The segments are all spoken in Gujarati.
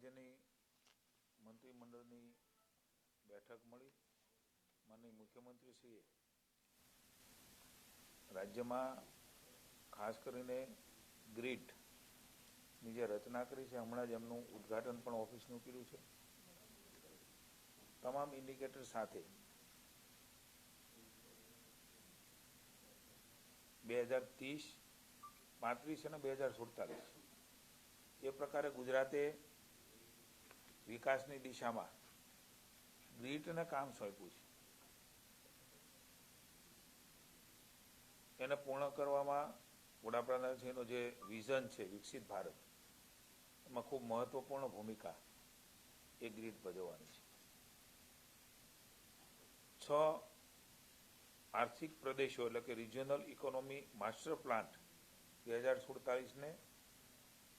રાજ્યની મંત્રીમંડળની બેઠક મળી. માનનીય મુખ્યમંત્રીશ્રીએ રાજ્યમાં ખાસ કરીને ગ્રીડની જે રચના કરી છે, હમણાં જ એમનું ઉદ્ઘાટન પણ ઓફિસનું કર્યું છે. તમામ ઇન્ડિકેટર સાથે 2030, 35 અને 2047 એ પ્રકારે ગુજરાતે વિકાસની દિશામાં ગ્રીડને કામ સોંપ્યું છે. એને પૂર્ણ કરવામાં વડાપ્રધાનશ્રીનો જે વિઝન છે વિકસિત ભારત, એમાં ખૂબ મહત્વપૂર્ણ ભૂમિકા એ ગ્રીડ ભજવવાની છે. 6 આર્થિક પ્રદેશો એટલે કે રિજિયોનલ ઇકોનોમી માસ્ટર પ્લાન 2047ને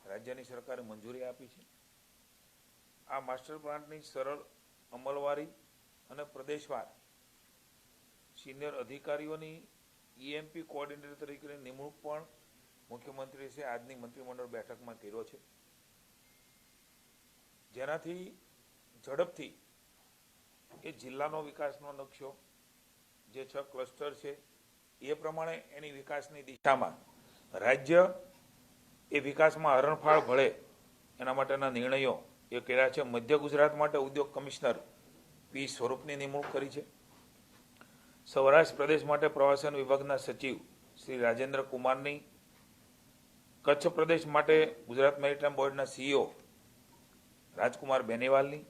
રાજ્યની સરકારે મંજૂરી આપી છે. આ માસ્ટર પ્લાનની સરળ અમલવારી અને પ્રદેશવાર સિનિયર અધિકારીઓની EMP કોઓર્ડિનેટર તરીકેની નિમણૂક પણ મુખ્યમંત્રીશ્રીએ આજની મંત્રીમંડળ બેઠકમાં કર્યો છે, જેનાથી ઝડપથી એ જિલ્લાનો વિકાસનો નકશો જે 6 ક્લસ્ટર છે એ પ્રમાણે એની વિકાસની દિશામાં રાજ્ય એ વિકાસમાં હરણફાળ ભળે એના માટેના નિર્ણયો એ કર્યા છે. મધ્ય ગુજરાત માટે ઉદ્યોગ કમિશનર પી સ્વરૂપની નિમણૂક કરી છે. સૌરાષ્ટ્ર પ્રદેશ માટે પ્રવાસન વિભાગના સચિવ શ્રી રાજેન્દ્ર કુમારની, કચ્છ પ્રદેશ માટે ગુજરાત મેરીટાઈમ બોર્ડના CEO રાજકુમાર બેનીવાલની,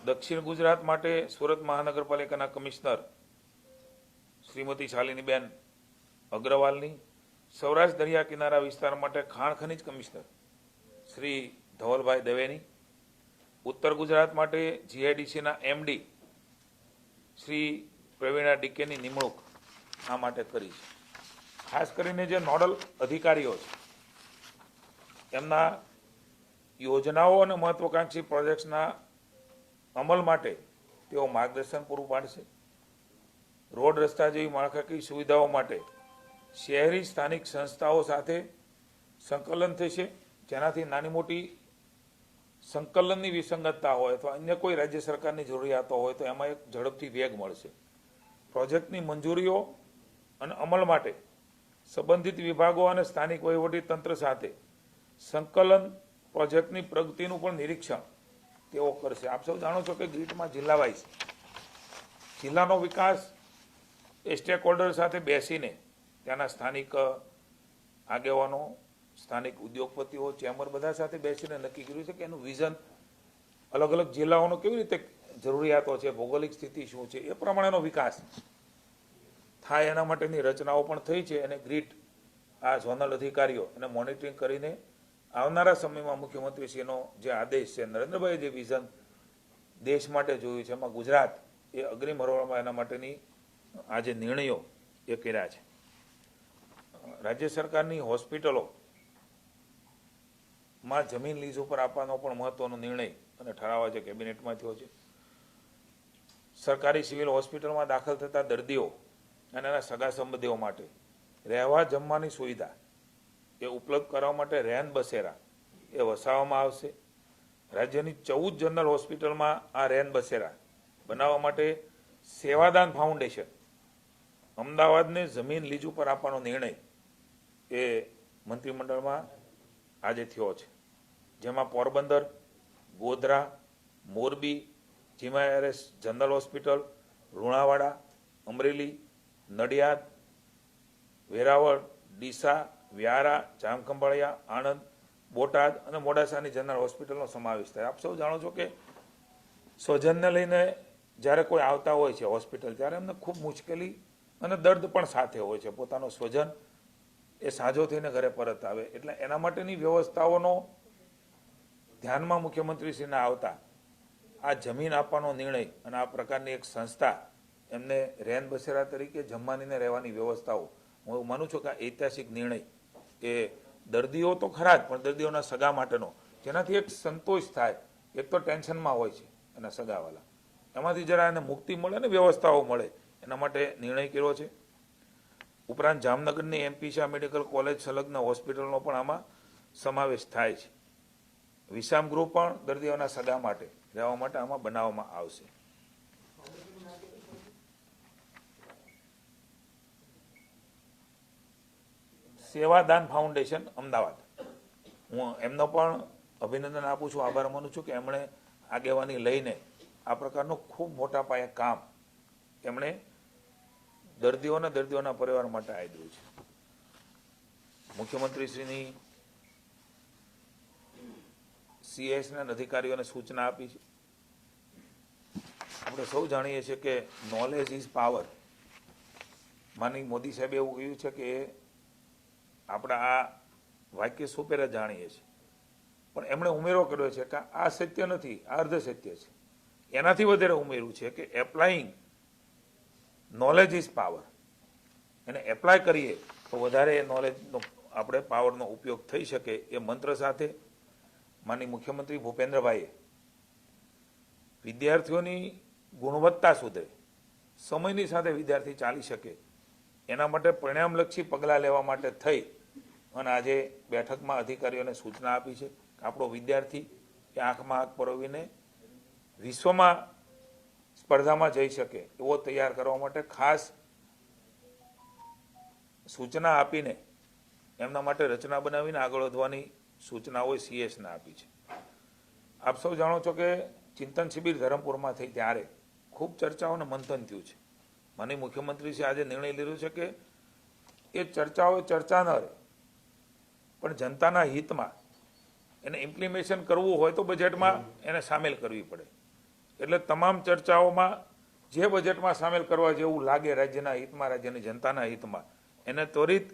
દક્ષિણ ગુજરાત માટે સુરત મહાનગરપાલિકાના કમિશનર શ્રીમતી શાલિનીબેન અગ્રવાલની, સૌરાષ્ટ્ર દરિયા કિનારા વિસ્તાર માટે ખાણ ખનિજ કમિશનર શ્રી ધવલભાઈ દવેની, ઉત્તર ગુજરાત માટે GIDCના MD શ્રી પ્રવીણા ડીકેની નિમણૂક આ માટે કરી છે. ખાસ કરીને જે નોડલ અધિકારીઓ છે એમના યોજનાઓ અને મહત્વાકાંક્ષી પ્રોજેક્ટ્સના અમલ માટે તેઓ માર્ગદર્શન પૂરું પાડશે. રોડ રસ્તા જેવી માળખાકીય સુવિધાઓ માટે શહેરી સ્થાનિક સંસ્થાઓ સાથે સંકલન થશે, જેનાથી નાની મોટી સંકલનની વિસંગતતા હોય અથવા અન્ય કોઈ રાજ્ય સરકારની જરૂરિયાતો હોય તો એમાં એક ઝડપથી વેગ મળશે. પ્રોજેક્ટની મંજૂરીઓ અને અમલ માટે સંબંધિત વિભાગો અને સ્થાનિક વહીવટી તંત્ર સાથે સંકલન, પ્રોજેક્ટની પ્રગતિનું પણ નિરીક્ષણ તેઓ કરશે. આપ સૌ જાણો છો કે ગ્રીડમાં જિલ્લા વાઇઝ જિલ્લાનો વિકાસ એ સ્ટેક હોલ્ડર સાથે બેસીને ત્યાંના સ્થાનિક આગેવાનો, સ્થાનિક ઉદ્યોગપતિઓ, ચેમ્બર બધા સાથે બેસીને નક્કી કર્યું છે કે એનું વિઝન અલગ અલગ જિલ્લાઓનો કેવી રીતે જરૂરિયાતો છે, ભૌગોલિક સ્થિતિ શું છે, એ પ્રમાણેનો વિકાસ થાય એના માટેની રચનાઓ પણ થઈ છે. અને ગ્રીડ આ ઝોનલ અધિકારીઓ એને મોનિટરિંગ કરીને આવનારા સમયમાં મુખ્યમંત્રીશ્રીનો જે આદેશ છે, નરેન્દ્રભાઈએ જે વિઝન દેશ માટે જોયું છે, એમાં ગુજરાત એ અગ્રીમ હરોળમાં એના માટેની આ જે નિર્ણયો એ કર્યા છે. રાજ્ય સરકારની હોસ્પિટલોમાં જમીન લીઝ ઉપર આપવાનો પણ મહત્વનો નિર્ણય અને ઠરાવ આજે કેબિનેટમાં થયો છે. સરકારી સિવિલ હોસ્પિટલમાં દાખલ થતા દર્દીઓ અને એના સગા સંબંધીઓ માટે રહેવા જમવાની સુવિધા એ ઉપલબ્ધ કરવા માટે રેન બસેરા એ વસાવવામાં આવશે. રાજ્યની 14 જનરલ હોસ્પિટલમાં આ રેન બસેરા બનાવવા માટે સેવાદાન ફાઉન્ડેશન અમદાવાદને જમીન લીઝ ઉપર આપવાનો નિર્ણય એ મંત્રીમંડળમાં આજે થયો છે, જેમાં Porbandar, Godhra, Morbi, GMIRS general hospital, Lunawada, Amreli, Nadiad, Veraval, Deesa, Vyara, Jamkhambhaliya, Anand, Botad અને મોડાસાની જનરલ હોસ્પિટલનો સમાવેશ થાય. આપ સૌ જાણો છો કે સ્વજનને લઈને જ્યારે કોઈ આવતા હોય છે હોસ્પિટલ, ત્યારે એમને ખૂબ મુશ્કેલી અને દર્દ પણ સાથે હોય છે. પોતાનો સ્વજન એ સાજો થઈને ઘરે પરત આવે, એટલે એના માટેની વ્યવસ્થાઓનો ધ્યાનમાં મુખ્યમંત્રીશ્રીને આવતા આ જમીન આપવાનો નિર્ણય અને આ પ્રકારની એક સંસ્થા એમને રેન બસેરા તરીકે જમવાની ને રહેવાની વ્યવસ્થાઓ, હું માનું છું કે આ ઐતિહાસિક નિર્ણય એ દર્દીઓ તો ખરા જ, પણ દર્દીઓના સગા માટેનો, જેનાથી એક સંતોષ થાય. એક તો ટેન્શનમાં હોય છે એના સગાવાલા, એમાંથી જરા એને મુક્તિ મળે ને વ્યવસ્થાઓ મળે એના માટે નિર્ણય કર્યો છે. ઉપરાંત જામનગરની MP શાહ મેડિકલ કોલેજ સંલગ્ન હોસ્પિટલનો પણ આમાં સમાવેશ થાય છે. વિશ્રામ ગૃહ પણ દર્દીઓના સગા માટે રહેવા માટે આમાં બનાવવામાં આવશે. સેવાદાન ફાઉન્ડેશન અમદાવાદ, હું એમનો પણ અભિનંદન આપું છું, આભાર માનું છું કે એમણે આગેવાની લઈને આ પ્રકારનું ખૂબ મોટા પાયે કામ એમણે દર્દીઓના પરિવાર માટે આપ્યું છે. મુખ્યમંત્રીશ્રીની સીએસના અધિકારીઓને સૂચના આપી છે. આપણે સૌ જાણીએ છીએ કે નોલેજ ઇઝ પાવર. માનનીય મોદી સાહેબે એવું કહ્યું છે કે આપણા આ વાક્ય સુપેરે જાણીએ છીએ, પણ એમણે ઉમેરો કર્યો છે કે આ સત્ય નથી, આ અર્ધ સત્ય છે. એનાથી વધારે ઉમેર્યું છે કે એપ્લાઇંગ નોલેજ ઇઝ પાવર. એને એપ્લાય કરીએ તો વધારે નોલેજનો આપણે પાવરનો ઉપયોગ થઈ શકે. એ મંત્ર સાથે માનનીય મુખ્યમંત્રી ભૂપેન્દ્રભાઈએ વિદ્યાર્થીઓની ગુણવત્તા સુધરે, સમયની સાથે વિદ્યાર્થી ચાલી શકે, એના માટે પરિણામલક્ષી પગલાં લેવા માટે થઈ અને આજે બેઠકમાં અધિકારીઓને સૂચના આપી છે કે આપણો વિદ્યાર્થી એ આંખમાં આંખ પરોવીને વિશ્વમાં સ્પર્ધામાં જઈ શકે એવો તૈયાર કરવા માટે ખાસ સૂચના આપીને એમના માટે રચના બનાવીને આગળ વધવાની સૂચનાઓ સીએસને આપી છે. આપ સૌ જાણો છો કે ચિંતન શિબિર ધરમપુરમાં થઈ ત્યારે ખૂબ ચર્ચાઓ અને મંથન થયું છે. માનનીય મુખ્યમંત્રીશ્રીએ આજે નિર્ણય લીધો છે કે એ ચર્ચાઓ ચર્ચા ન રહે, પણ જનતાના હિતમાં એને ઇમ્પ્લિમેશન કરવું હોય તો બજેટમાં એને સામેલ કરવી પડે. એટલે તમામ ચર્ચાઓમાં જે બજેટમાં સામેલ કરવા જેવું લાગે રાજ્યના હિતમાં, રાજ્યની જનતાના હિતમાં, એને ત્વરિત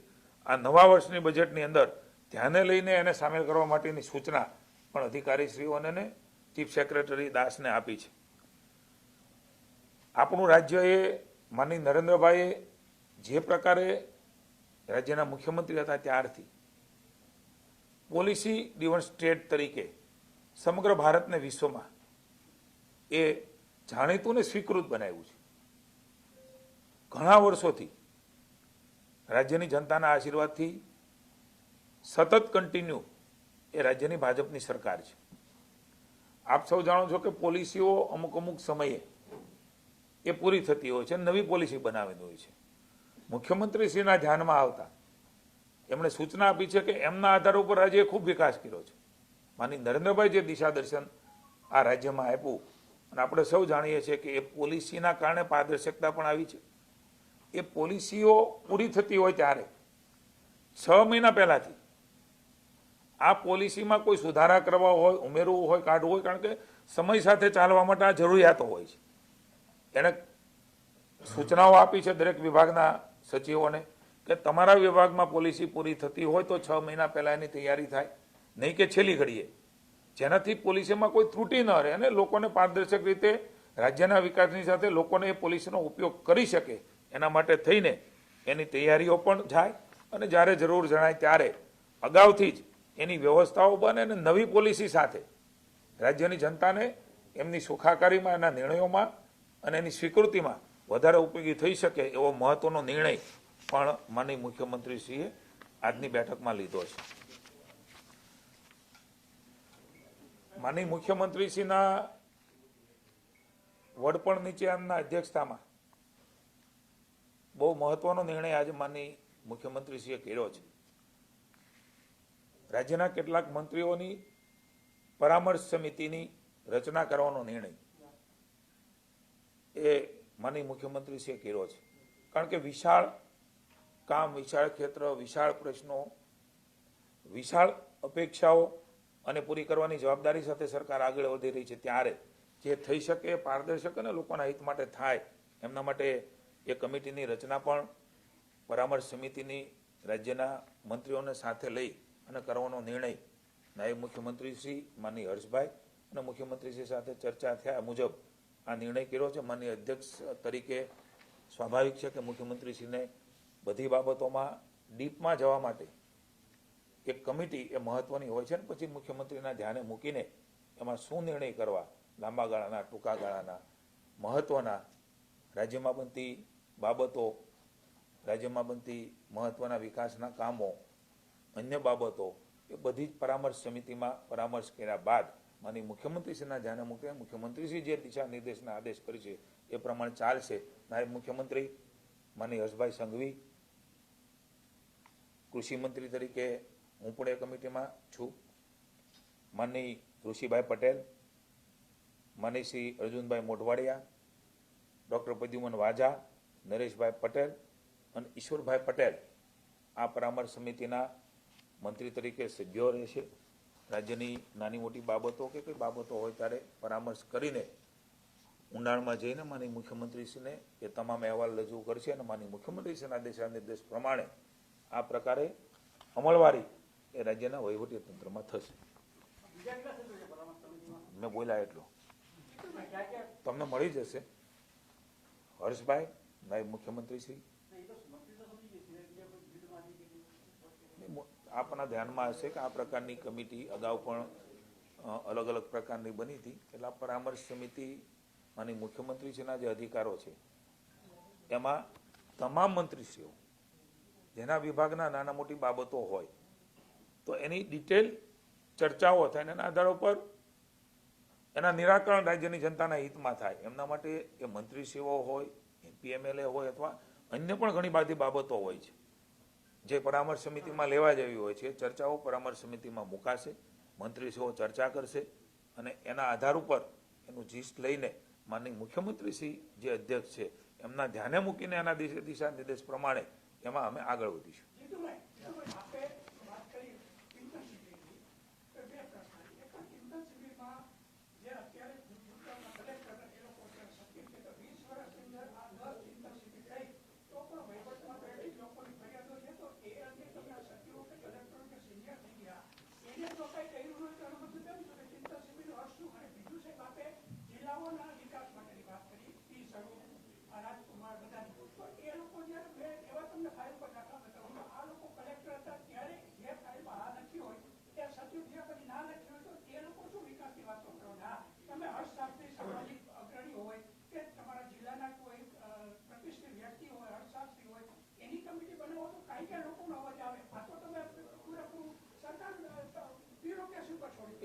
આ નવા વર્ષની બજેટની અંદર ધ્યાને લઈને એને સામેલ કરવા માટેની સૂચના પણ અધિકારીશ્રીઓને ચીફ સેક્રેટરી દાસને આપી છે. આપણું રાજ્ય એ માનનીય નરેન્દ્રભાઈએ જે પ્રકારે રાજ્યના મુખ્યમંત્રી હતા ત્યારથી પોલિસી ડિવન સ્ટેટ તરીકે સમગ્ર ભારતને વિશ્વમાં એ જાણીતું ને સ્વીકૃત બનાવ્યું છે. ઘણા વર્ષોથી રાજ્યની જનતાના આશીર્વાદથી સતત કન્ટિન્યુ એ રાજ્યની ભાજપની સરકાર છે. આપ સૌ જાણો છો કે પોલિસીઓ અમુક સમયે એ પૂરી થતી હોય છે, નવી પોલિસી બનાવેલી હોય છે. મુખ્યમંત્રીશ્રીના ધ્યાનમાં આવતા એમણે સૂચના આપી છે કે એમના આધાર ઉપર રાજ્યએ ખૂબ વિકાસ કર્યો છે. માનનીય નરેન્દ્રભાઈ જે દિશા દર્શન આ રાજ્યમાં આપ્યું, અને આપણે સૌ જાણીએ છીએ કે એ પોલિસીના કારણે પારદર્શકતા પણ આવી છે. એ પોલિસીઓ પૂરી થતી હોય ત્યારે 6 મહિના પહેલાથી આ પોલિસીમાં કોઈ સુધારા કરવા હોય, ઉમેરવું હોય, કાઢવું હોય, કારણ કે સમય સાથે ચાલવા માટે આ જરૂરિયાતો હોય છે. એને સૂચનાઓ આપી છે દરેક વિભાગના સચિવોને કે તમારા વિભાગમાં પોલિસી પૂરી થતી હોય તો 6 મહિના પહેલા એની તૈયારી થાય, નહીં કે છેલ્લી ઘડીએ, જેનાથી પોલિસીમાં કોઈ ત્રુટિ ન રહે અને લોકોને પારદર્શક રીતે રાજ્યના વિકાસની સાથે લોકોને એ પોલિસીનો ઉપયોગ કરી શકે. એના માટે થઈને એની તૈયારીઓ પણ જાય અને જ્યારે જરૂર જણાય ત્યારે અગાઉથી જ એની વ્યવસ્થાઓ બને અને નવી પોલિસી સાથે રાજ્યની જનતાને એમની સુખાકારીમાં, એના નિર્ણયોમાં અને એની સ્વીકૃતિમાં વધારે ઉપયોગી થઈ શકે એવો મહત્વનો નિર્ણય પણ માનનીય મુખ્યમંત્રીશ્રીએ આજની બેઠકમાં લીધો છે. માનનીય મુખ્યમંત્રીશ્રીના વડપણ નીચેના અધ્યક્ષતામાં બહુ મહત્વનો નિર્ણય આજે માનનીય મુખ્યમંત્રીશ્રીએ કર્યો છે. રાજ્યના કેટલાક મંત્રીઓની પરામર્શ સમિતિની રચના કરવાનો નિર્ણય એ માનનીય મુખ્યમંત્રીશ્રીએ કર્યો છે. કારણ કે વિશાળ કામ, વિશાળ ક્ષેત્ર, વિશાળ પ્રશ્નો, વિશાળ અપેક્ષાઓ અને પૂરી કરવાની જવાબદારી સાથે સરકાર આગળ વધી રહી છે. ત્યારે જે થઈ શકે પારદર્શક અને લોકોના હિત માટે થાય એમના માટે એ કમિટીની રચના પણ પરામર્શ સમિતિની રાજ્યના મંત્રીઓને સાથે લઈ અને કરવાનો નિર્ણય નાયબ મુખ્યમંત્રી શ્રી માનનીય હર્ષભાઈ અને મુખ્યમંત્રીશ્રી સાથે ચર્ચા થયા મુજબ આ નિર્ણય કર્યો છે. માનનીય અધ્યક્ષ તરીકે સ્વાભાવિક છે કે મુખ્યમંત્રીશ્રીને બધી બાબતોમાં ડીપમાં જવા માટે એક કમિટી એ મહત્વની હોય છે. ને પછી મુખ્યમંત્રીના ધ્યાને મૂકીને એમાં શું નિર્ણય કરવા, લાંબા ગાળાના, ટૂંકા ગાળાના, મહત્વના, રાજ્યમાં બનતી બાબતો, રાજ્યમાં બનતી મહત્વના વિકાસના કામો, અન્ય બાબતો, એ બધી જ પરામર્શ સમિતિમાં પરામર્શ કર્યા બાદ માની મુખ્યમંત્રીશ્રીના ધ્યાને મૂકે મુખ્યમંત્રીશ્રી જે દિશા નિર્દેશના આદેશ કરી છે એ પ્રમાણે ચાલશે. નાયબ મુખ્યમંત્રી માની હર્ષભાઈ સંઘવી, કૃષિ મંત્રી તરીકે હું પણ એ કમિટીમાં છું, માનની ઋષિભાઈ પટેલ, માની શ્રી અર્જુનભાઈ મોઢવાડિયા, ડૉક્ટર પ્રદ્યુમન વાજા, નરેશભાઈ પટેલ અને ઈશ્વરભાઈ પટેલ આ પરામર્શ સમિતિના મંત્રી તરીકે સભ્યો રહેશે. રાજ્યની નાની મોટી બાબતો કે કઈ બાબતો હોય ત્યારે પરામર્શ કરીને ઊંડાણમાં જઈને માની મુખ્યમંત્રીશ્રીને એ તમામ અહેવાલ રજૂ કરશે અને માની મુખ્યમંત્રીશ્રીના દિશા નિર્દેશ પ્રમાણે આ પ્રકારે અમલવારી એ રાજ્યના વહીવટી તંત્રમાં થશે. મેં બોલ્યા એટલું તમને મળી જશે. હર્ષભાઈ, નાયબ મુખ્યમંત્રી શ્રી, આપના ધ્યાનમાં હશે કે આ પ્રકારની કમિટી અગાઉ પણ અલગ અલગ પ્રકારની બની હતી. એટલે આ પરામર્શ સમિતિ અને મુખ્યમંત્રીશ્રીના જે અધિકારો છે એમાં તમામ મંત્રીશ્રીઓ જેના વિભાગના નાના મોટી બાબતો હોય તો એની ડિટેલ ચર્ચાઓ થાય અને એના આધાર ઉપર એના નિરાકરણ રાજ્યની જનતાના હિતમાં થાય. એમના માટે એ મંત્રીશ્રીઓ હોય, એમપી એમએલએ હોય અથવા અન્ય પણ ઘણી બધી બાબતો હોય છે જે પરામર્શ સમિતિમાં લેવા જેવી હોય છે. ચર્ચાઓ પરામર્શ સમિતિમાં મુકાશે, મંત્રીશ્રીઓ ચર્ચા કરશે અને એના આધાર ઉપર એનું જીસ્ટ લઈને માનનીય મુખ્યમંત્રીશ્રી જે અધ્યક્ષ છે એમના ધ્યાને મૂકીને એના દિશા નિર્દેશ પ્રમાણે એમાં અમે આગળ વધીશું.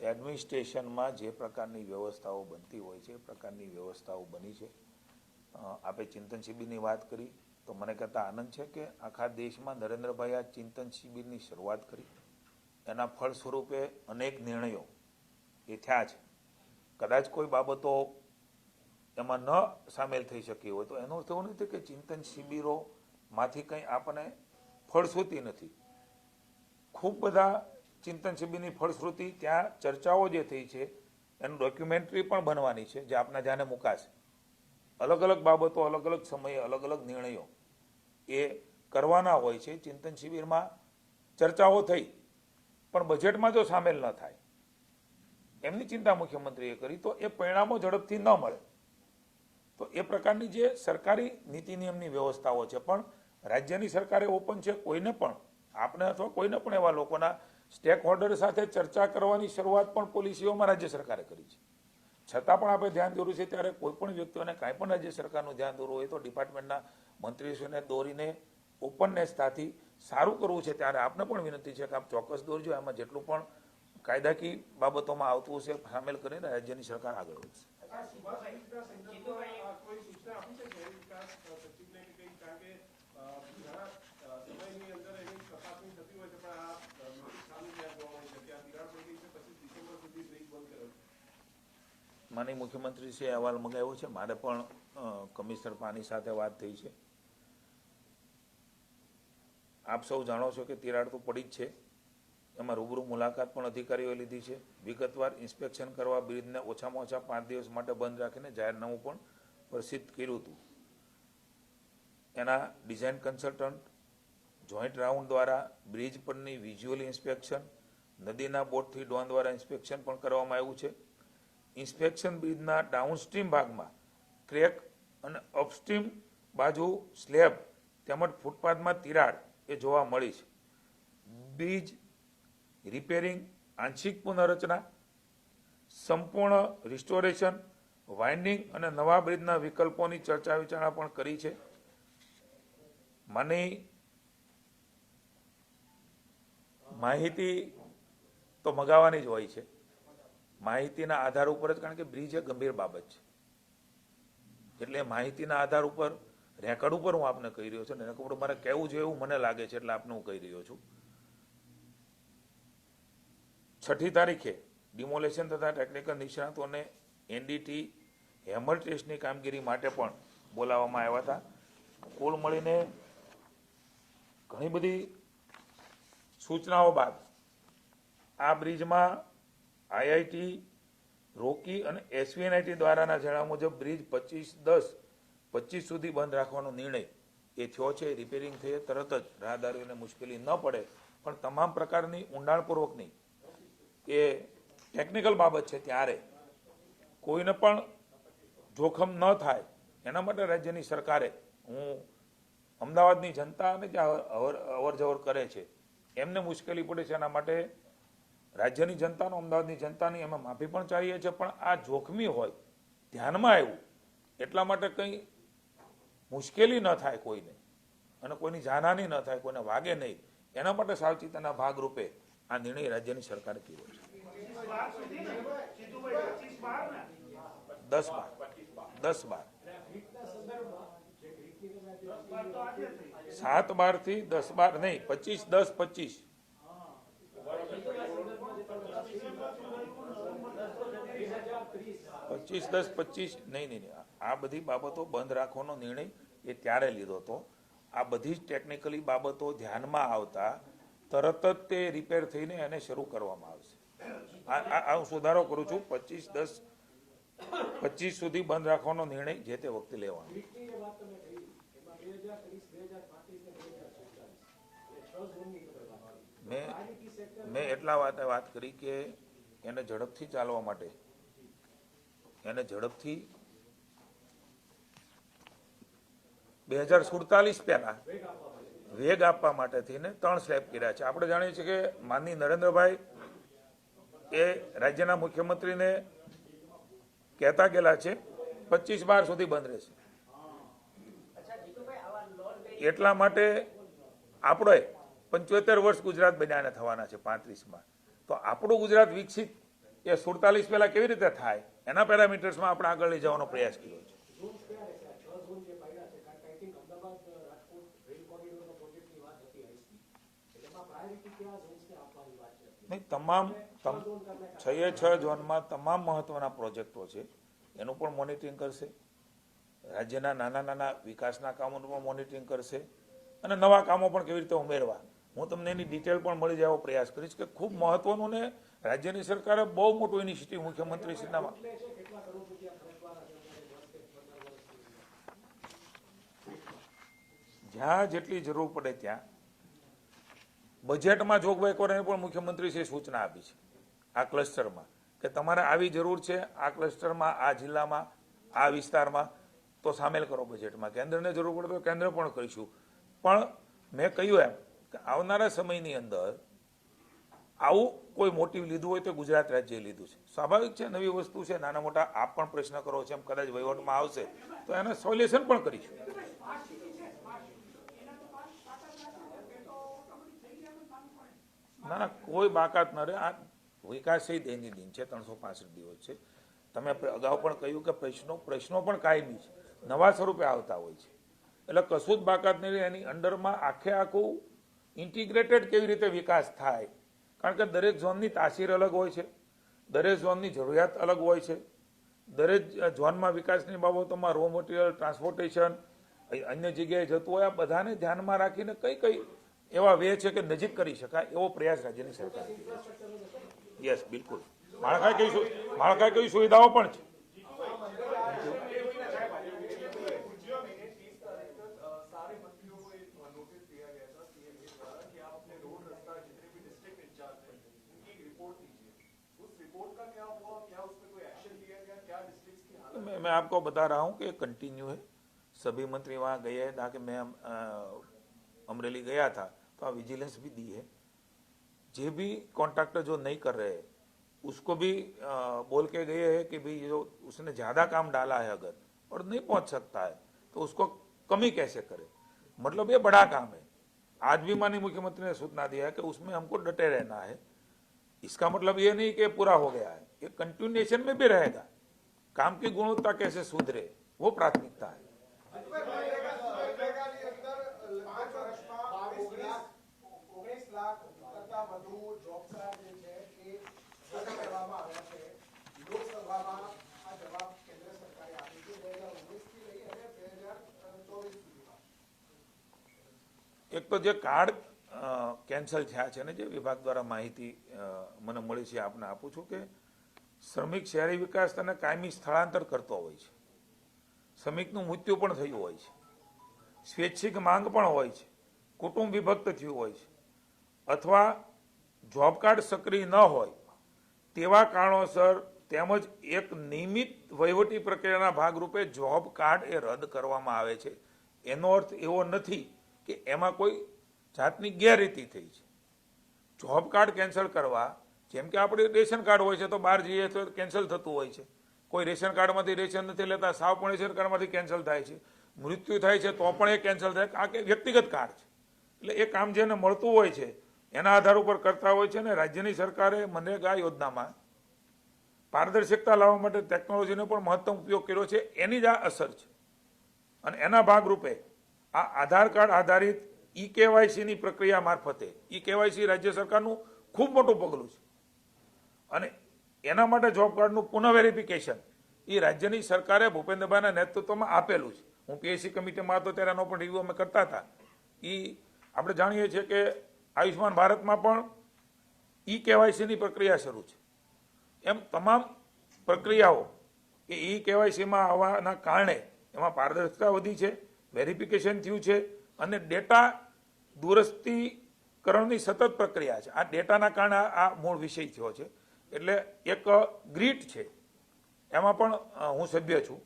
એડમિનિસ્ટ્રેશનમાં જે પ્રકારની વ્યવસ્થાઓ બનતી હોય છે એ પ્રકારની વ્યવસ્થાઓ બની છે. આપણે ચિંતન શિબિરની વાત કરી તો મને કહેતા આનંદ છે કે આખા દેશમાં નરેન્દ્રભાઈ આ ચિંતન શિબિરની શરૂઆત કરી, એના ફળ સ્વરૂપે અનેક નિર્ણયો એ થયા છે. કદાચ કોઈ બાબતો એમાં ન સામેલ થઈ શકી હોય તો એનો અર્થ એવો નથી કે ચિંતન શિબિરોમાંથી કંઈ આપણને ફળશ્રુતિ નથી. ખૂબ બધા ચિંતન શિબિરની ફળશ્રુતિ ત્યાં ચર્ચાઓ જે થઈ છે એનું ડોક્યુમેન્ટરી પણ બનવાની છે જે આપના ધ્યાને મુકાશે. અલગ અલગ બાબતો, અલગ અલગ સમયે અલગ અલગ નિર્ણયો એ કરવાના હોય છે. ચિંતન શિબિરમાં ચર્ચાઓ થઈ પણ બજેટમાં જો સામેલ ન થાય એમની ચિંતા મુખ્યમંત્રીએ કરી તો એ પરિણામો ઝડપથી ન મળે. તો એ પ્રકારની જે સરકારી નીતિ નિયમની વ્યવસ્થાઓ છે પણ રાજ્યની સરકારે ઓપન છે કોઈને પણ આપણે અથવા કોઈને પણ એવા લોકોના સ્ટેક હોલ્ડર સાથે ચર્ચા કરવાની શરૂઆત પણ પોલિસીઓમાં રાજ્ય સરકારે કરી છે. છતાં પણ આપણે ધ્યાન દોર્યું છે ત્યારે કોઈ પણ વ્યક્તિઓને કાંઈ પણ રાજ્ય સરકારનું ધ્યાન દોરવું હોય તો ડિપાર્ટમેન્ટના મંત્રીશ્રીઓને દોરીને ઓપનનેસથી સારું કરવું છે. ત્યારે આપને પણ વિનંતી છે કે આપ ચોક્કસ દોરજો. એમાં જેટલું પણ કાયદાકીય બાબતોમાં આવતું હશે સામેલ કરીને રાજ્યની સરકાર આગળ વધશે. માનનીય મુખ્યમંત્રીશ્રીએ અહેવાલ મંગાવ્યો છે. મારે પણ કમિશનર પાની સાથે વાત થઈ છે. આપ સૌ જાણો છો કે તિરાડ તો પડી જ છે. એમાં રૂબરૂ મુલાકાત પણ અધિકારીઓએ લીધી છે. વિગતવાર ઇન્સ્પેક્શન કરવા બ્રિજને ઓછામાં ઓછા 5 દિવસ માટે બંધ રાખીને જાહેરનામું પણ પ્રસિદ્ધ કર્યું હતું. એના ડિઝાઇન કન્સલ્ટન્ટ જોઈન્ટ રાઉન્ડ દ્વારા બ્રિજ પરની વિઝ્યુઅલ ઇન્સ્પેક્શન, નદીના બોટથી ડ્રોન દ્વારા ઇન્સ્પેક્શન પણ કરવામાં આવ્યું છે. ઇન્સ્પેક્શન બ્રિજના ડાઉનસ્ટ્રીમ ભાગમાં ક્રેક અને અપસ્ટ્રીમ બાજુ સ્લેબ તેમજ ફૂટપાથમાં તિરાડ એ જોવા મળી છે. બ્રિજ રિપેરિંગ, આંશિક પુનઃરચના, સંપૂર્ણ રિસ્ટોરેશન, વાઇન્ડિંગ અને નવા બ્રિજના વિકલ્પોની ચર્ચા વિચારણા પણ કરી છે. માની માહિતી તો મગાવવાની જ હોય છે, માહિતીના આધાર ઉપર જ, કારણ કે બ્રિજ એ ગંભીર બાબત છે, એટલે માહિતીના આધાર ઉપર રેકર્ડ ઉપર હું આપને કહી રહ્યો છું, રેકર્ડ ઉપર મારે કહેવું જોઈએ એવું મને લાગે છે, એટલે આપને હું કહી રહ્યો છું. 6ઠી તારીખે ડિમોલેશન તથા ટેકનિકલ નિષ્ણાતોને એનડીટી હેમર ટેસ્ટની કામગીરી માટે પણ બોલાવવામાં આવ્યા હતા. કુલ મળીને ઘણી બધી સૂચનાઓ બાદ આ બ્રિજમાં આઈઆઈટી, રોકી અને એસવીએનઆઈટી દ્વારાના જણાવ્યા મુજબ બ્રિજ 25/10/25 સુધી બંધ રાખવાનો નિર્ણય એ થયો છે. રિપેરિંગ થયે તરત જ રાહદારીઓને મુશ્કેલી ન પડે, પણ તમામ પ્રકારની ઊંડાણપૂર્વકની એ ટેકનિકલ બાબત છે ત્યારે કોઈને પણ જોખમ ન થાય એના માટે રાજ્યની સરકારે, હું અમદાવાદની જનતા અને જે અવર જવર કરે છે એમને મુશ્કેલી પડે છે એના માટે રાજ્યની જનતાનો, અમદાવાદની જનતાની એમાં માફી પણ ચાહીએ છીએ. પણ આ જોખમી હોય ધ્યાનમાં આવ્યું એટલા માટે કંઈ મુશ્કેલી ન થાય કોઈને, અને કોઈની જાનહાની ન થાય, કોઈને વાગે નહીં, એના માટે સાવચેતીના ભાગરૂપે આ નિર્ણય રાજ્યની સરકારે કર્યો છે. 10/12 7/12 થી 10/12 નહીં, 25/10/25 25/10/25 નહીં. આ બધી બાબતો બંધ રાખવાનો નિર્ણય એ ત્યારે લીધો હતો. આ બધી જ ટેકનિકલી બાબતો ધ્યાનમાં આવતા તરત જ તે રિપેર થઈને એને શરૂ કરવામાં આવશે. આ હું સુધારો કરું છું, 25/10/25 સુધી બંધ રાખવાનો નિર્ણય જે તે વખતે લેવાનો. મેં એટલા વાત કરી કે એને ઝડપથી ચાલવા માટે, એને ઝડપથી 2047 પહેલા વેગ આપવા માટે થઈને 3 સ્લેબ કર્યા છે. આપણે જાણીએ છીએ કે માનનીય નરેન્દ્રભાઈ એ રાજ્યના મુખ્યમંત્રીને કહેતા ગયેલા છે 25/12 સુધી બંધ રહેશે. એટલા માટે આપણે 75 વર્ષ ગુજરાત બન્યાને થવાના છે 35માં. તો આપણું ગુજરાત વિકસિત એ 47 પહેલા કેવી રીતે થાય એના પેરામીટર્સમાં આપણે આગળ લઈ જવાનો પ્રયાસ કર્યો છે. નહીં, તમામ 6 ઝોનમાં તમામ મહત્વના પ્રોજેક્ટો છે એનું પણ મોનિટરિંગ કરશે, રાજ્યના નાના વિકાસના કામોનું પણ મોનિટરિંગ કરશે, અને નવા કામો પણ કેવી રીતે ઉમેરવા હું તમને એની ડિટેલ પણ મળી જાય એવો પ્રયાસ કરીશ. કે ખૂબ મહત્વનું ને રાજ્યની સરકારે બહુ મોટું ઇનિશિયેટિવ મુખ્યમંત્રીશ્રીના જ્યાં જેટલી જરૂર પડે ત્યાં બજેટમાં જોગવાઈ કરવાની પણ મુખ્યમંત્રીશ્રીએ સૂચના આપી છે. આ ક્લસ્ટરમાં કે તમારે આવી જરૂર છે, આ ક્લસ્ટરમાં, આ જિલ્લામાં, આ વિસ્તારમાં, તો સામેલ કરો બજેટમાં. કેન્દ્રને જરૂર પડે તો કેન્દ્ર પણ કરીશું. પણ મેં કહ્યું એમ કે આવનારા સમયની અંદર આવું કોઈ મોટિવ લીધું હોય તો ગુજરાત રાજ્યએ લીધું છે. સ્વાભાવિક છે, નવી વસ્તુ છે, નાના મોટા આપ પણ પ્રશ્ન કરો છો એમ કદાચ વહીવટમાં આવશે તો એનું સોલ્યુશન પણ કરીશું. ના, કોઈ બાકાત ન રહે. આ વિકાસ દૈનિક દિન છે, 365 દિવસ છે. તમે અગાઉ પણ કહ્યું કે પ્રશ્નો પણ કાયમી છે, નવા સ્વરૂપે આવતા હોય છે, એટલે કશું જ બાકાત નહીં રહે. એની અંડરમાં આખું ઇન્ટિગ્રેટેડ કેવી રીતે વિકાસ થાય, કારણ કે દરેક ઝોનની તાસીર અલગ હોય છે, દરેક ઝોનની જરૂરિયાત અલગ હોય છે. દરેક ઝોનમાં વિકાસની બાબતોમાં રો મટીરિયલ, ટ્રાન્સપોર્ટેશન, અન્ય જગ્યાએ જતું હોય, આ બધાને ધ્યાનમાં રાખીને કઈ એવા વે છે કે નજીક કરી શકાય એવો પ્રયાસ રાજ્યની સરકાર. યસ, બિલકુલ. માળખાકીય સુવિધાઓ પણ છે. मैं आपको बता रहा हूं कि कंटिन्यू है, सभी मंत्री वहाँ गए हैं. ताकि मैं अमरेली गया था तो विजिलेंस भी दी है. जो भी कॉन्ट्रैक्टर जो नहीं कर रहे हैं उसको भी बोल के गए हैं कि भाई जो उसने ज़्यादा काम डाला है अगर और नहीं पहुंच सकता है तो उसको कमी कैसे करे. मतलब ये बड़ा काम है. आज भी माननीय मुख्यमंत्री ने सूचना दिया है कि उसमें हमको डटे रहना है. इसका मतलब ये नहीं कि पूरा हो गया है, ये कंटिन्यूएशन में भी रहेगा। काम की गुणवत्ता कैसे सुधरे वो प्राथमिकता है। એક તો જે કાર્ડ કેન્સલ થયા છે ને, જે વિભાગ દ્વારા માહિતી મને મળી છે, આપને આપું છું કે શ્રમિક શહેરી વિકાસ અને કાયમી સ્થળાંતર કરતો હોય છે, શ્રમિકનું મૃત્યુ પણ થયું હોય છે, સ્વૈચ્છિક માંગ પણ હોય છે, કુટુંબ વિભક્ત થયું હોય છે, અથવા જોબ કાર્ડ સક્રિય ન હોય તેવા કારણોસર તેમજ એક નિયમિત વહીવટી પ્રક્રિયાના ભાગરૂપે જોબ કાર્ડ એ રદ કરવામાં આવે છે। એનો અર્થ એવો નથી કે એમાં કોઈ જાતની ગેરરીતિ થઈ છે। જોબ કાર્ડ કેન્સલ કરવા, જેમ કે આપણે રેશન કાર્ડ હોય છે તો બહાર જઈએ તો કેન્સલ થતું હોય છે, કોઈ રેશન કાર્ડમાંથી રેશન નથી લેતા, સાવ પણ રેશન કાર્ડમાંથી કેન્સલ થાય છે, મૃત્યુ થાય છે તો પણ એ કેન્સલ થાય, આ કે વ્યક્તિગત કાર્ડ છે। એટલે એ કામ જેને મળતું હોય છે એના આધાર ઉપર કરતા હોય છે। ને રાજ્યની સરકારે મનરેગા યોજનામાં પારદર્શકતા લાવવા માટે ટેકનોલોજીનો પણ મહત્તમ ઉપયોગ કર્યો છે, એની જ આ અસર છે। અને એના ભાગરૂપે આ આધાર કાર્ડ આધારિત ઈ-કેવાયસીની પ્રક્રિયા મારફતે, ઈ-કેવાયસી રાજ્ય સરકારનું ખૂબ મોટું પગલું છે, અને એના માટે જોબ કાર્ડનું પુનઃ વેરિફિકેશન એ રાજ્યની સરકારે ભૂપેન્દ્રભાઈના નેતૃત્વમાં આપેલું છે। હું પીએસસી કમિટીમાં હતો ત્યારે એનો પણ રિવ્યુ અમે કરતા હતા। એ આપણે જાણીએ છીએ કે આયુષ્માન ભારતમાં પણ ઈ-કેવાયસીની પ્રક્રિયા શરૂ છે। એમ તમામ પ્રક્રિયાઓ એ ઈ-કેવાયસીમાં આવવાના કારણે એમાં પારદર્શકતા વધી છે, વેરિફિકેશન થયું છે, અને ડેટા દૂરસ્થીકરણની સતત પ્રક્રિયા છે। આ ડેટાના કારણે આ મૂળ વિષય થયો છે। એટલે એક ગ્રીટ છે, એમાં પણ હું સભ્ય છું।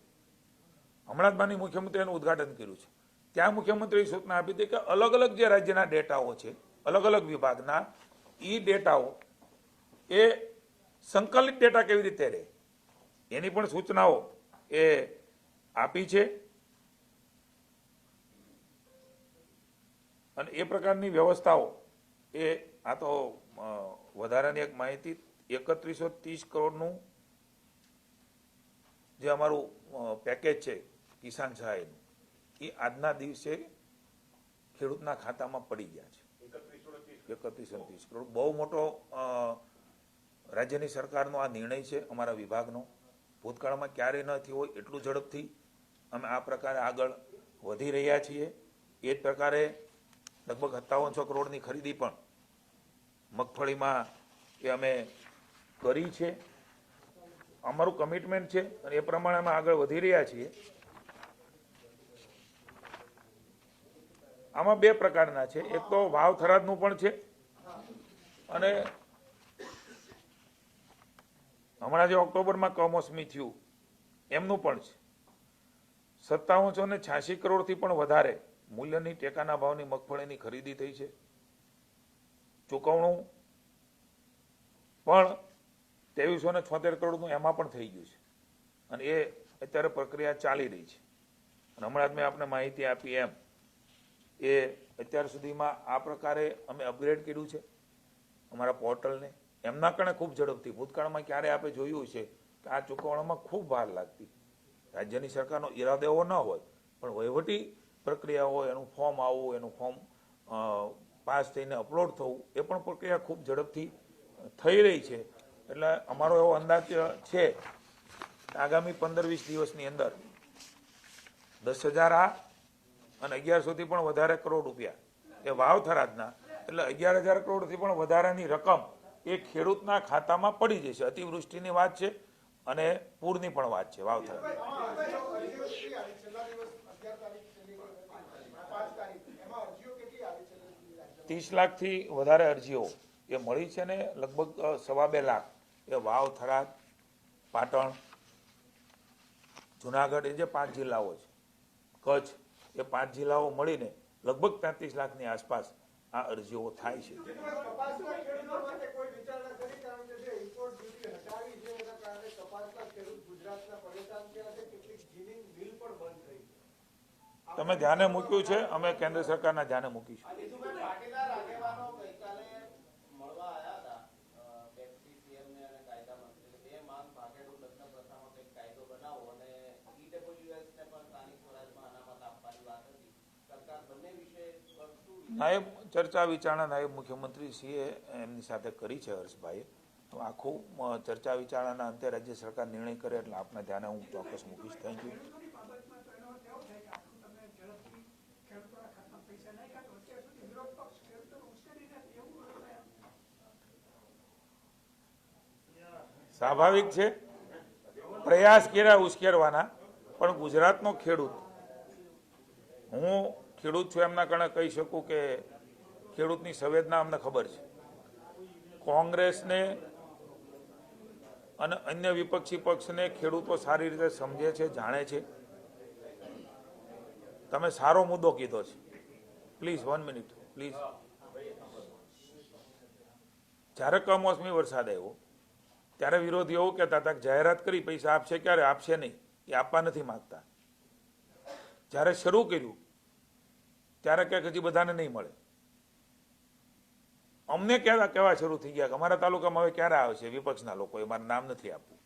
હમણાં જ માનનીય મુખ્યમંત્રીએ એનું ઉદ્ઘાટન કર્યું છે। ત્યાં મુખ્યમંત્રીએ સૂચના આપી હતી કે અલગ અલગ જે રાજ્યના ડેટાઓ છે, અલગ અલગ વિભાગના એ ડેટાઓ એ સંકલિત ડેટા કેવી રીતે રહે એની પણ સૂચનાઓ એ આપી છે। અને એ પ્રકારની વ્યવસ્થાઓ એ આ તો વધારાની એક માહિતી, 3130 કરોડનું જે અમારું પેકેજ છે કિસાન સહાયનું, એ આજના દિવસે ખેડૂતના ખાતામાં પડી ગયા છે। 3130 કરોડ બહુ મોટો રાજ્યની સરકારનો આ નિર્ણય છે, અમારા વિભાગનો। ભૂતકાળમાં ક્યારેય ન થયો હોય એટલું ઝડપથી અમે આ પ્રકારે આગળ વધી રહ્યા છીએ। એ જ પ્રકારે લગભગ 5700 કરોડની ખરીદી પણ મગફળીમાં એ અમે કરી છે। અમારું કમિટમેન્ટ છે અને એ પ્રમાણે અમે આગળ વધી રહ્યા છીએ। આમાં બે પ્રકારના છે, એક તો વાવ થરાદનું પણ છે, અને હમણાં જે ઓક્ટોબરમાં કમોસમી થયું એમનું પણ છે। 5786 કરોડથી પણ વધારે મૂલ્યની ટેકાના ભાવની મગફળીની ખરીદી થઈ છે। ચૂકવણું પણ 2376 કરોડનું એમાં પણ થઈ ગયું છે, અને એ અત્યારે પ્રક્રિયા ચાલી રહી છે। અને હમણાં જ મેં આપને માહિતી આપી એમ એ અત્યાર સુધીમાં આ પ્રકારે અમે અપગ્રેડ કર્યું છે અમારા પોર્ટલને। એમના કારણે ખૂબ ઝડપથી, ભૂતકાળમાં ક્યારે આપણે જોયું છે કે આ ચૂકવણામાં ખૂબ વાર લાગતી, રાજ્યની સરકારનો ઈરાદો એવો ન હોય પણ વહીવટી પ્રક્રિયા હોય, એનું ફોર્મ આવવું, એનું ફોર્મ પાસ થઈને અપલોડ થવું, એ પણ પ્રક્રિયા ખૂબ ઝડપથી થઈ રહી છે। એટલે અમારો એવો અંદાજ છે આગામી 15-20 દિવસની અંદર 10,000 આ અને 1100થી પણ વધારે કરોડ રૂપિયા એ વાવ થરાદના, એટલે 11,000 કરોડથી પણ વધારાની રકમ એ ખેડૂતના ખાતામાં પડી જશે। અતિવૃષ્ટિની વાત છે અને પૂરની પણ વાત છે વાવ થરાદ। 30 લાખથી વધારે અરજીઓ એ મળી છે ને લગભગ 2.25 લાખ એ વાવ, થરાદ, પાટણ, જુનાગઢ, એ જે 5 જિલ્લાઓ છે, કચ્છ, એ 5 જિલ્લાઓ મળીને લગભગ 35 લાખની આસપાસ આ અરજીઓ થાય છે। તમે ધ્યાને મૂક્યું છે, અમે કેન્દ્ર સરકારના ધ્યાને મૂકીશું। નાયબ ચર્ચા વિચારણા નાયબ મુખ્યમંત્રી શ્રીએ એમની સાથે કરી છે હર્ષભાઈએ. તો આખું ચર્ચા વિચારણાના અંતે રાજ્ય સરકાર નિર્ણય કરે એટલે આપના ધ્યાને હું ચોક્કસ મૂકીશ. Thank you. સ્વાભાવિક છે, પ્રયાસ કર્યા ઉશ્કેરવાના, પણ ગુજરાતનો ખેડૂત, હું ખેડૂત છું એમના કારણે કહી શકું કે ખેડૂતની સંવેદના અમને ખબર છે. કોંગ્રેસને અને અન્ય વિપક્ષી પક્ષને ખેડૂતો સારી રીતે સમજે છે, જાણે છે. તમે સારો મુદ્દો કીધો છે. Please 1 minute please. જ્યારે કમોસમી વરસાદ આવ્યો ત્યારે વિરોધીઓ એવું કહેતા હતા કે જાહેરાત કરી પૈસા આપશે, ક્યારે આપશે નહીં, એ આપવા નથી માંગતા. જ્યારે શરૂ કર્યું ત્યારે કે હજી બધાને નહીં મળે. અમને કહેવા શરૂ થઈ ગયા કે અમારા તાલુકામાં હવે ક્યારે આવશે, વિપક્ષના લોકોએ મારું નામ નથી આપવું.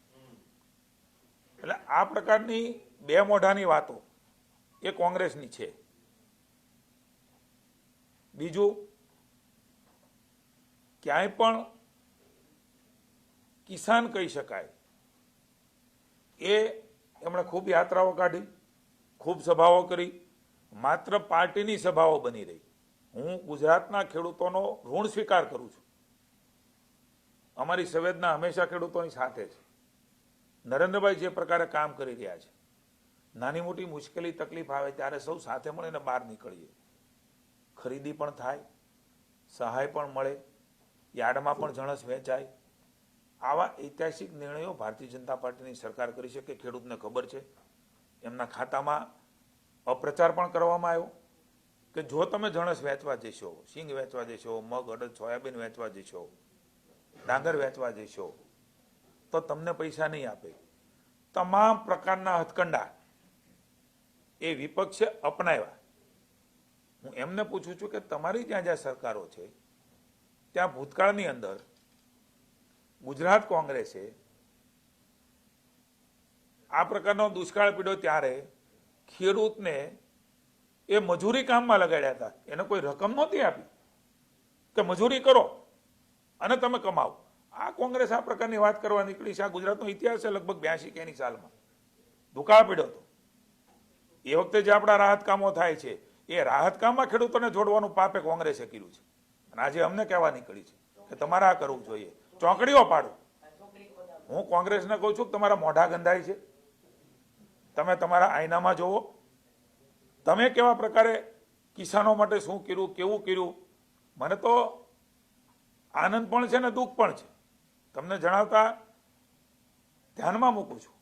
એટલે આ પ્રકારની બે મોઢાની વાતો એ કોંગ્રેસની છે. બીજું, ક્યાંય પણ કિસાન કહી શકાય એ એમણે ખૂબ યાત્રાઓ કાઢી, ખૂબ સભાઓ કરી, માત્ર પાર્ટીની સભાઓ બની રહી. હું ગુજરાતના ખેડૂતોનો ઋણ સ્વીકાર કરું છું. અમારી સંવેદના હંમેશા ખેડૂતોની સાથે છે. નરેન્દ્રભાઈ જે પ્રકારે કામ કરી રહ્યા છે, નાની મોટી મુશ્કેલી તકલીફ આવે ત્યારે સૌ સાથે મળીને બહાર નીકળીએ. ખરીદી પણ થાય, સહાય પણ મળે, યાર્ડમાં પણ જણસ વહેંચાય. આવા ઐતિહાસિક નિર્ણયો ભારતીય જનતા પાર્ટીની સરકાર કરી છે કે ખેડૂતને ખબર છે. એમના ખાતામાં અપ્રચાર પણ કરવામાં આવ્યો કે જો તમે જણસ વેચવા જશો, સિંગ વેચવા જશો, મગ, અડદ, સોયાબીન વેચવા જશો, ડાંગર વેચવા જશો તો તમને પૈસા નહીં આપે. તમામ પ્રકારના હથકંડા એ વિપક્ષે અપનાવ્યા. હું એમને પૂછું છું કે તમારી જ્યાં જ્યાં સરકારો છે ત્યાં ભૂતકાળની અંદર ગુજરાત કોંગ્રેસે આ પ્રકારનો દુષ્કાળ પીડ્યો ત્યારે ખેડૂતને એ મજૂરી કામમાં લગાડ્યા હતા. એને કોઈ રકમ નહોતી આપી કે મજૂરી કરો અને તમે કમાઓ. આ કોંગ્રેસ આ પ્રકારની વાત કરવા નીકળી છે. આ ગુજરાતનો ઇતિહાસ છે. લગભગ 82 કે એની સાલમાં દુકાળ પીડ્યો હતો. એ વખતે જે આપણા રાહત કામો થાય છે એ રાહત કામમાં ખેડૂતોને જોડવાનું પાપે કોંગ્રેસે કર્યું છે. અને આજે અમને કહેવા નીકળી છે કે તમારે આ કરવું જોઈએ, ચોકડીઓ પાડો. હું કોંગ્રેસને કહું છું કે તમારા મોઢા ગંધાય છે. તમે તમારા આઈનામાં જોવો. તમે કેવા પ્રકારે કિસાનો માટે શું કર્યું, કેવું કર્યું. મને તો આનંદ પણ છે ને દુઃખ પણ છે. તમને જણાવતા ધ્યાનમાં મૂકું છું.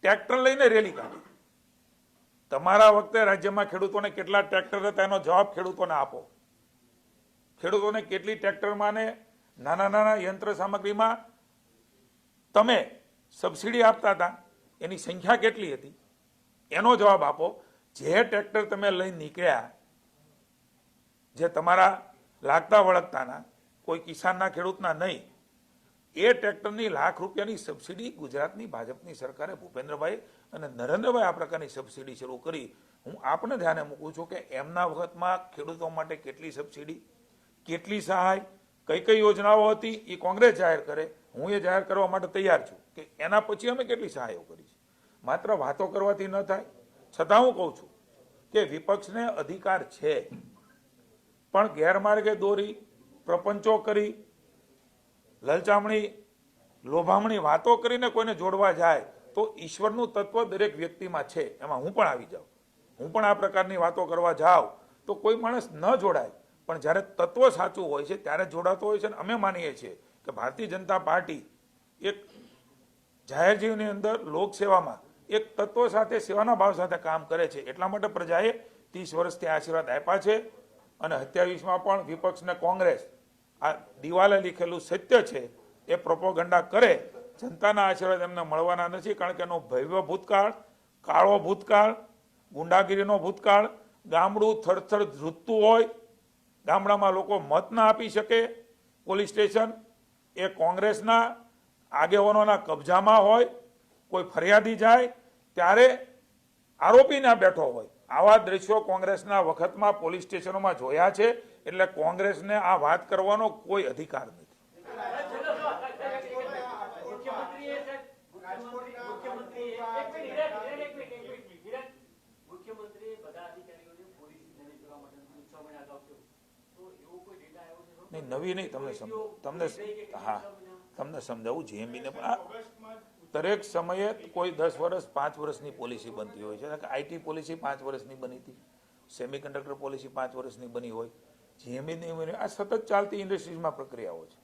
ટ્રેક્ટર લઈને રેલી કાઢી. તમારા વખતે રાજ્યમાં ખેડૂતોને કેટલા ટ્રેક્ટર હતા એનો જવાબ ખેડૂતોને આપો. ખેડૂતોને કેટલી ટ્રેક્ટરમાં ને નાના નાના યંત્ર સામગ્રીમાં તમે સબસિડી આપતા હતા, એની સંખ્યા કેટલી હતી એનો જવાબ આપો. જે ટ્રેક્ટર તમે લઈને નીકળ્યા, જે તમારા લાગતા વળગતાના, કોઈ કિસાનના ખેડૂતના નહીં, એ ટ્રેક્ટરની લાખ રૂપિયાની સબસિડી ગુજરાતની ભાજપની સરકારે ભૂપેન્દ્રભાઈ અને નરેન્દ્રભાઈ આ પ્રકારની સબસિડી શરૂ કરી. હું આપને ધ્યાને મૂકું છું કે એમના વખતમાં ખેડૂતો માટે કેટલી સબસિડી, કેટલી સહાય, કઈ કઈ યોજનાઓ હતી એ કોંગ્રેસ જાહેર કરે. હું એ જાહેર કરવા માટે તૈયાર છું કે એના પછી અમે કેટલી સહાયો કરી છે. માત્ર વાતો કરવાથી ન થાય. છતાં હું કહું છું કે વિપક્ષને અધિકાર છે, પણ ગેરમાર્ગે દોરી, પ્રપંચો કરી, લલચામણી, લોભામણી વાતો કરીને કોઈને જોડવા જાય તો ઈશ્વરનું તત્વ દરેક વ્યક્તિમાં છે, એમાં હું પણ આવી જાઉં. હું પણ આ પ્રકારની વાતો કરવા જાઉં તો કોઈ માણસ ન જોડાય, પણ જ્યારે તત્વ સાચું હોય છે ત્યારે જોડાતો હોય છે. અને અમે માનીએ છીએ કે ભારતીય જનતા પાર્ટી એક જાહેર જીવનની અંદર લોકસેવામાં એક તત્વ સાથે, સેવાના ભાવ સાથે કામ કરે છે. એટલા માટે પ્રજાએ 30 વર્ષથી આશીર્વાદ આપ્યા છે. અને 27માં પણ વિપક્ષને કોંગ્રેસ આ દિવાલે લીખેલું સત્ય છે એ પ્રોપોગંડા કરે, જનતાના આશીર્વાદ એમને મળવાના નથી. કારણ કે એનો ભવ્ય ભૂતકાળ, કાળો ભૂતકાળ, ગુંડાગીરીનો ભૂતકાળ, ગામડું થરથર ધ્રુજતું હોય, ગામડામાં લોકો મત ના આપી શકે, પોલીસ સ્ટેશન એ કોંગ્રેસના આગેવાનોના કબજામાં હોય, કોઈ ફરિયાદી જાય ત્યારે આરોપી ના બેઠો હોય. આવા દ્રશ્યો કોંગ્રેસના વખતમાં પોલીસ સ્ટેશનોમાં જોયા છે, એટલે કોંગ્રેસને આ વાત કરવાનો કોઈ અધિકાર નથી. નહીં, નવી નહીં, તમને સમજાવું. જીએમબીને દરેક સમયે કોઈ 10 વર્ષ 5 વર્ષની પોલિસી બનતી હોય છે. આઈટી પોલિસી 5 વર્ષની બની હતી, સેમિકન્ડક્ટર પોલિસી 5 વર્ષની બની હોય, જીએમબીની આ સતત ચાલતી ઇન્ડસ્ટ્રીઝમાં પ્રક્રિયાઓ છે.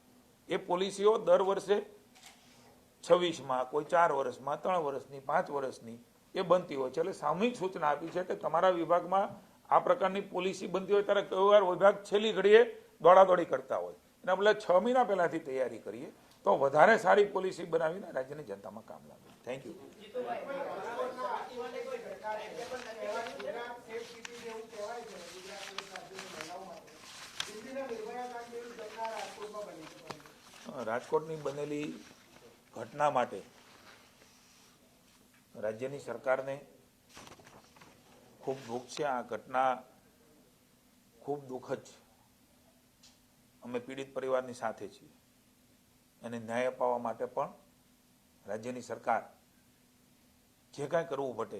એ પોલિસીઓ દર વર્ષે 26માં, કોઈ 4 વર્ષમાં, 3 વર્ષની, 5 વર્ષની એ બનતી હોય છે. એટલે સામૂહિક સૂચના આપી છે કે તમારા વિભાગમાં આ પ્રકારની પોલિસી બનતી હોય ત્યારે કઈ વાર વિભાગ છેલ્લી ઘડીએ દોડાદોડી કરતા હોય, એના બદલે 6 મહિના પહેલાથી તૈયારી કરીએ તો વધારે સારી પોલિસી બનાવીને રાજ્યની જનતામાં કામ લાગે. Thank you. રાજકોટની બનેલી ઘટના માટે રાજ્યની સરકારને ખૂબ દુઃખ છે. આ ઘટના ખૂબ દુઃખદ છે. અમે પીડિત પરિવારની સાથે છીએ. એને ન્યાય અપાવવા માટે પણ રાજ્યની સરકાર જે કાંઈ કરવું પડે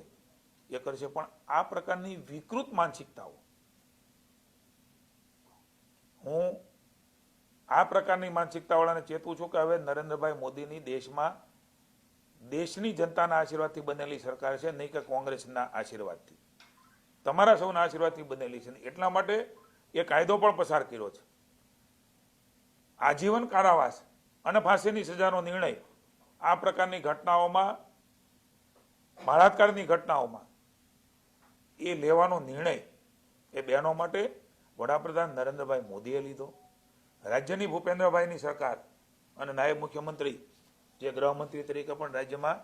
એ કરશે. પણ આ પ્રકારની વિકૃત માનસિકતાઓ, હું આ પ્રકારની માનસિકતાવાળાને ચેતું છું કે હવે નરેન્દ્રભાઈ મોદીની દેશની જનતાના આશીર્વાદથી બનેલી સરકાર છે, નહીં કે કોંગ્રેસના આશીર્વાદથી, તમારા સૌના આશીર્વાદથી બનેલી છે. એટલા માટે એ કાયદો પણ પસાર કર્યો છે. આજીવન કારાવાસ અને ફાંસીની સજાનો નિર્ણય આ પ્રકારની ઘટનાઓમાં, બળાત્કારની ઘટનાઓમાં એ લેવાનો નિર્ણય એ બહેનો માટે વડાપ્રધાન નરેન્દ્રભાઈ મોદીએ લીધો. રાજ્યની ભૂપેન્દ્રભાઈની સરકાર અને નાયબ મુખ્યમંત્રી જે ગૃહમંત્રી તરીકે પણ રાજ્યમાં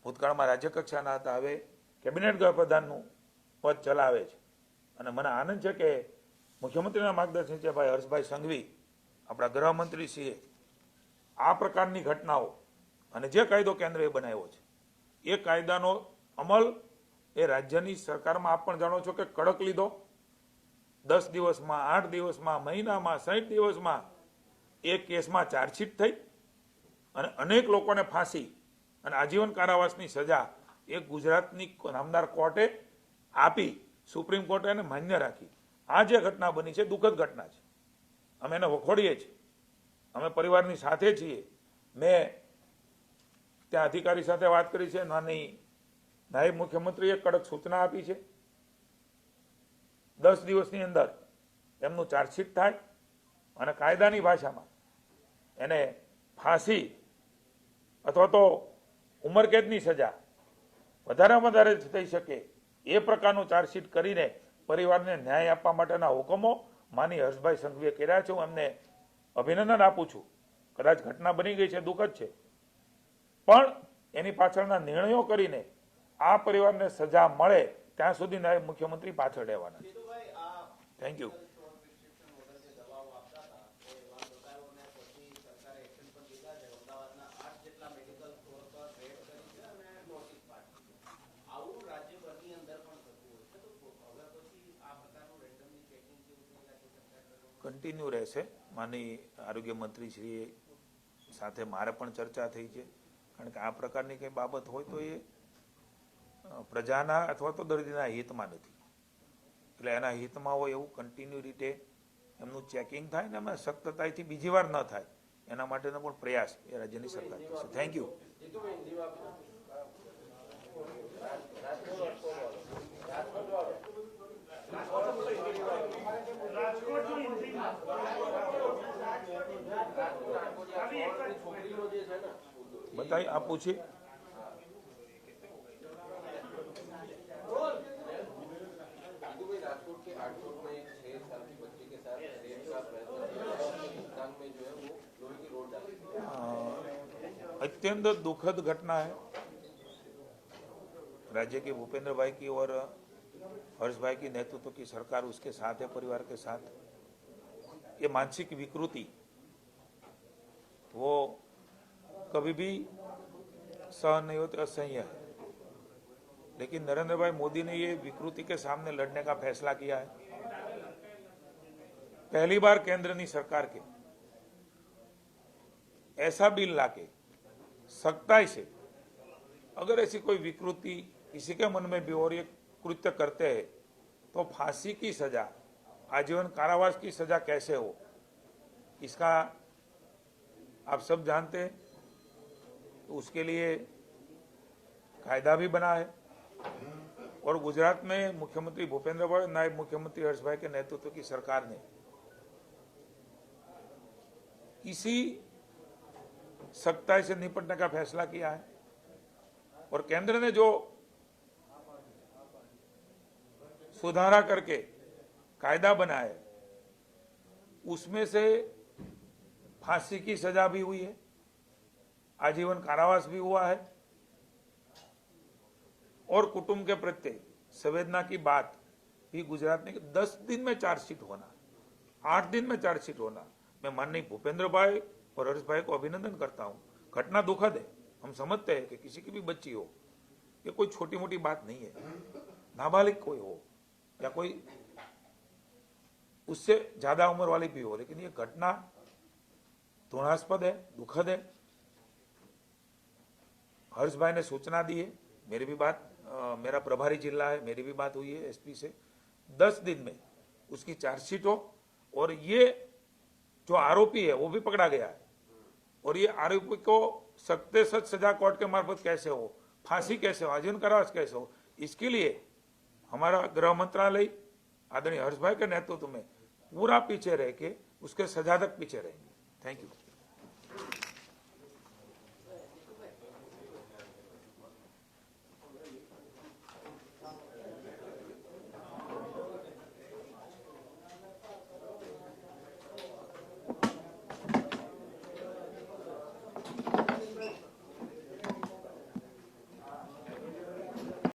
ભૂતકાળમાં રાજ્યકક્ષાના હતા, હવે કેબિનેટ ગૃહપ્રધાનનું પદ ચલાવે છે. અને મને આનંદ છે કે મુખ્યમંત્રીના માર્ગદર્શન નીચે ભાઈ હર્ષભાઈ સંઘવી, આપણા ગૃહમંત્રીશ્રીએ આ પ્રકારની ઘટનાઓ અને જે કાયદો કેન્દ્રએ બનાવ્યો છે એ કાયદાનો અમલ એ રાજ્યની સરકારમાં આપ પણ જાણો છો કે કડક લીધો. 10 દિવસમાં, 8 દિવસમાં, મહિનામાં, 60 દિવસમાં એ કેસમાં ચાર્જશીટ થઈ અને અનેક લોકોને ફાંસી અને આજીવન કારાવાસની સજા એ ગુજરાતની નામદાર કોર્ટે આપી, સુપ્રીમ કોર્ટે એને માન્ય રાખી. આ જે ઘટના બની છે દુઃખદ ઘટના છે. અમે એને વખોડીએ છીએ, અમે પરિવારની સાથે છીએ. મેં ત્યાં અધિકારી સાથે વાત કરી છે, નાયબ મુખ્યમંત્રીએ કડક સૂચના આપી છે 10 દિવસની અંદર એમનું ચાર્જશીટ થાય અને કાયદાની ભાષામાં એને ફાંસી અથવા તો ઉંમરકેદની સજા વધારેમાં વધારે થઈ શકે એ પ્રકારનું ચાર્જશીટ કરીને પરિવારને ન્યાય આપવા માટેના હુકમો માની હર્ષભાઈ સંઘવીએ કર્યા છે. હું એમને અભિનંદન આપું છું. કદાચ ઘટના બની ગઈ છે, દુઃખદ છે, પણ એની પાછળના નિર્ણયો કરીને આ પરિવારને સજા મળે ત્યાં સુધી નાયબ મુખ્યમંત્રી પાછળ રહેવાના છે. Thank you. કન્ટિન્યુ રહેશે. માની આરોગ્ય મંત્રીશ્રી સાથે મારે પણ ચર્ચા થઈ છે, કારણ કે આ પ્રકારની કંઈ બાબત હોય તો એ પ્રજાના અથવા તો દર્દીના હિતમાં નથી. એટલે એના હિતમાં હોય એવું કન્ટિન્યુ રીતે એમનું ચેકિંગ થાય ને એમાં સખ્તતાથી બીજી વાર ન થાય એના માટેનો પણ પ્રયાસ એ રાજ્યની સરકાર કરશે. Thank you. बताइए, आप पूछिए. अत्यंत दुखद घटना है. राज्य के भूपेंद्र भाई की और हर्ष भाई की नेतृत्व की सरकार उसके साथ है, परिवार के साथ. ये मानसिक विकृति वो कभी भी सहन नहीं होती, असह्य है. लेकिन नरेंद्र भाई मोदी ने ये विकृति के सामने लड़ने का फैसला किया है। पहली बार केंद्र की सरकार के ऐसा बिल लाके सख्ताई से अगर ऐसी कोई विकृति किसी के मन में भी और ये कृत्य करते हैं तो फांसी की सजा, आजीवन कारावास की सजा कैसे हो, इसका आप सब जानते हैं। तो उसके लिए कायदा भी बना है और गुजरात में मुख्यमंत्री भूपेंद्र भाई, नायब मुख्यमंत्री हर्ष भाई के नेतृत्व की सरकार ने इसी सख्ताई से निपटने का फैसला किया है। और केंद्र ने जो सुधारा करके कायदा बनाया है उसमें से फांसी की सजा भी हुई है, आजीवन कारावास भी हुआ है और कुटुंब के प्रति संवेदना की बात भी गुजरात में 10 दिन में चार्जशीट होना, 8 दिन में चार्जशीट होना। मैं माननीय भूपेंद्र भाई और हर्ष भाई को अभिनंदन करता हूं। घटना दुखद है, हम समझते हैं कि किसी की भी बच्ची हो, ये कोई छोटी मोटी बात नहीं है, नाबालिग कोई हो या कोई उससे ज्यादा उम्र वाली भी हो, लेकिन ये घटना घृणास्पद है, दुखद है। हर्ष भाई ने सूचना दी है, मेरी भी बात, मेरा प्रभारी जिला है, मेरी भी बात हुई है एसपी से, 10 दिन में उसकी चार्जशीट हो और ये जो आरोपी है वो भी पकड़ा गया है और ये आरोपी को सख्त से सख्त सजा कोर्ट के मार्फत कैसे हो, फांसी कैसे हो, आजीवन कारावास कैसे हो, इसके लिए हमारा गृह मंत्रालय आदरणीय हर्ष भाई के नेतृत्व में पूरा पीछे रह के उसके सजा तक पीछे रहेंगे। Thank you.